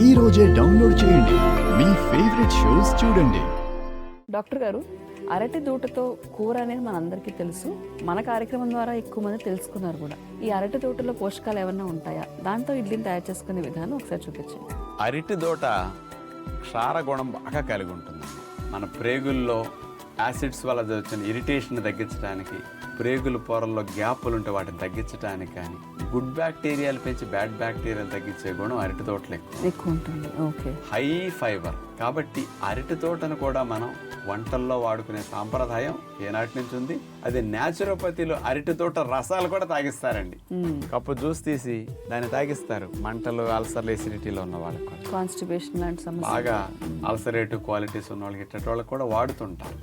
ఈ రోజే డౌన్లోడ్ చేయండి, మీ ఫేవరెట్ షోస్ చూడండి. డాక్టర్ గారు, అరటి దూటతో కూర అనేది మనందరికీ తెలుసు. మన కార్యక్రమం ద్వారా ఎక్కువ మంది తెలుసుకున్నారు కూడా. ఈ అరటి దూటలో పోషకాలు ఏమన్నా ఉంటాయా? దాంతో ఇడ్లీని తయారు చేసుకునే విధానం ఒకసారి చూపించండి. అరటి దూట క్షార గుణం బాగా కలిగి ఉంటుంది. మన ప్రేగుల్లో యాసిడ్స్ వల్ల వచ్చిన ఇరిటేషన్ తగ్గించడానికి, ప్రేగుల పొరల్లో గ్యాపులు ఉంటే వాటిని తగ్గించడానికి కానీ, గుడ్ బ్యాక్టీరియాలు పెంచి బ్యాడ్ బ్యాక్టీరియాలు తగ్గించే గుణం అరటి తోటలో ఎక్కువ ఉంటుంది. ఓకే. హై ఫైబర్ కాబట్టి అరటి తోటను కూడా మనం వంటల్లో వాడుకునే సాంప్రదాయం ఏనాటి నుంచి ఉంది. అది న్యాచురోపతిలో అరటి తోట రసాలు కూడా తాగిస్తారండి. కప్పు జ్యూస్ తీసి దాన్ని తాగిస్తారు. మంటలు, అల్సర్లు, ఎసిడిటీలో ఉన్న వాళ్ళకి కూడా, కాన్స్టిపేషన్ లాంటి సమస్య, బాగా అల్సరేటివ్ క్వాలిటీస్ ఉన్న వాళ్ళకి ఇట్టటి వాళ్ళకి కూడా వాడుతుంటారు.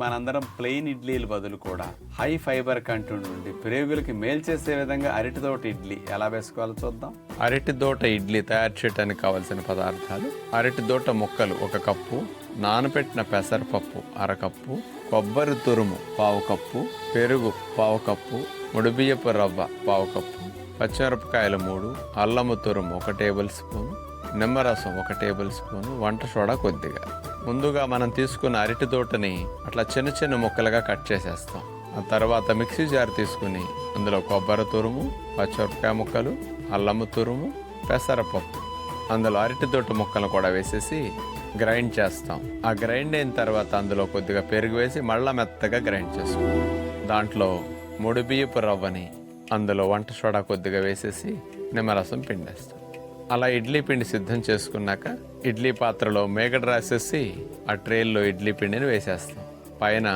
మనందరం ప్లెయిన్ ఇడ్లీల బదులు కూడా హై ఫైబర్ కంటెంట్ ఉండి ప్రేగులకి మేలు చేసే విధంగా అరటి తోట ఇడ్లీ ఎలా వేసుకోవాలో చూద్దాం. అరటి దోట ఇడ్లీ తయారు చేయడానికి కావలసిన పదార్థాలు: అరటి దోట ముక్కలు 1 కప్పు, నానబెట్టిన పెసరపప్పు 1/2 కప్పు, కొబ్బరి తురుము 1/2 కప్పు, పెరుగు 1/2 కప్పు, ముడిబియ్యపు రవ్వ 1/2 కప్పు, పచ్చిమిరపకాయలు 3, అల్లము తురుము 1 టేబుల్ స్పూన్, నిమ్మరసం 1 టేబుల్ స్పూన్, వంట సోడా కొద్దిగా. ముందుగా మనం తీసుకున్న అరటి దోటని అట్లా చిన్న చిన్న ముక్కలుగా కట్ చేసేస్తాం. ఆ తర్వాత మిక్సీ జార్ తీసుకుని అందులో కొబ్బరి తురుము, పచ్చిమిరపకాయ ముక్కలు, అల్లము తురుము, పెసరపప్పు, అందులో అరటి దోట ముక్కలు కూడా వేసేసి గ్రైండ్ చేస్తాం. ఆ గ్రైండ్ అయిన తర్వాత అందులో కొద్దిగా పెరుగు వేసి మళ్ళా మెత్తగా గ్రైండ్ చేసుకుంటాం. దాంట్లో ముడిబియ్యపు రవ్వని అందులో వంట సోడా కొద్దిగా వేసేసి నిమ్మరసం పిండేస్తాం. అలా ఇడ్లీ పిండి సిద్ధం చేసుకున్నాక ఇడ్లీ పాత్రలో మేగడ రాసేసి ఆ ట్రేల్లో ఇడ్లీ పిండిని వేసేస్తాం. పైన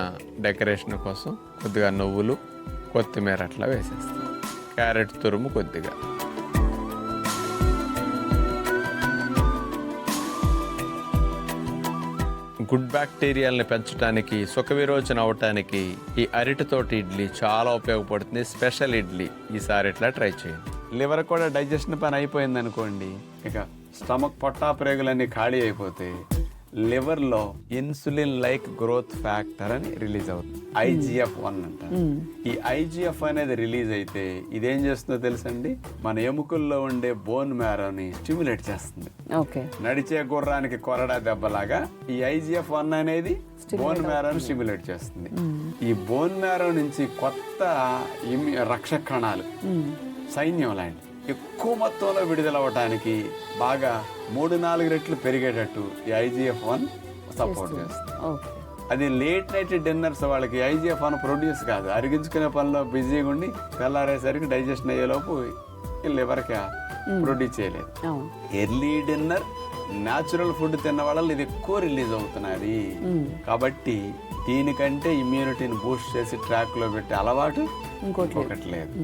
డెకరేషన్ కోసం కొద్దిగా నువ్వులు, కొత్తిమీర అట్లా వేసేస్తాం. క్యారెట్ తురుము కొద్దిగా. గుడ్ బ్యాక్టీరియాలని పెంచడానికి, సుఖ విరోచన అవటానికి ఈ అరటితోటి ఇడ్లీ చాలా ఉపయోగపడుతుంది. స్పెషల్ ఇడ్లీ ఈసారి ఇట్లా ట్రై చేయండి. లివర్ కూడా డైజెషన్ పని అయిపోయింది అనుకోండి, ఇక స్టమక్ పొట్టా ప్రేగులన్నీ ఖాళీ అయిపోతే లివర్లో ఇన్సులిన్ లైక్ గ్రోత్ ఫ్యాక్టర్ అని రిలీజ్ అవుతుంది. IGF-1 అంటారు. ఈ IGF అనేది రిలీజ్ అయితే ఇదేం చేస్తుందో తెలుసండి, మన ఎముకల్లో ఉండే బోన్ మ్యారోని స్టిమ్యులేట్ చేస్తుంది. నడిచే గుర్రానికి కొరడా దెబ్బలాగా ఈ IGF-1 అనేది బోన్ మ్యారోని స్టిమ్యులేట్ చేస్తుంది. ఈ బోన్ మ్యారో నుంచి కొత్త రక్షక కణాలు, సైన్యం లాంటి ఎక్కువ మొత్తంలో విడుదలవ్వటానికి బాగా 3-4 రెట్లు పెరిగేటట్టు ఈ IGF-1 సపోర్ట్ చేస్తుంది. అది లేట్ నైట్ డిన్నర్స్ వాళ్ళకి IGF-1 ప్రొడ్యూస్ కాదు, అరిగించుకునే పనిలో బిజీగా ఉండి తెల్లారేసరికి డైజెషన్ అయ్యేలోపు లివర్కి ప్రొడ్యూస్ చేయలేదు. ఎర్లీ డిన్నర్, న్యాచురల్ ఫుడ్ తిన్న వాళ్ళలో ఇది ఎక్కువ రిలీజ్ అవుతున్నది. కాబట్టి దీనికంటే ఇమ్యూనిటీని బూస్ట్ చేసి ట్రాక్ లో పెట్టే అలవాటు ఇంకొకటి లేదు.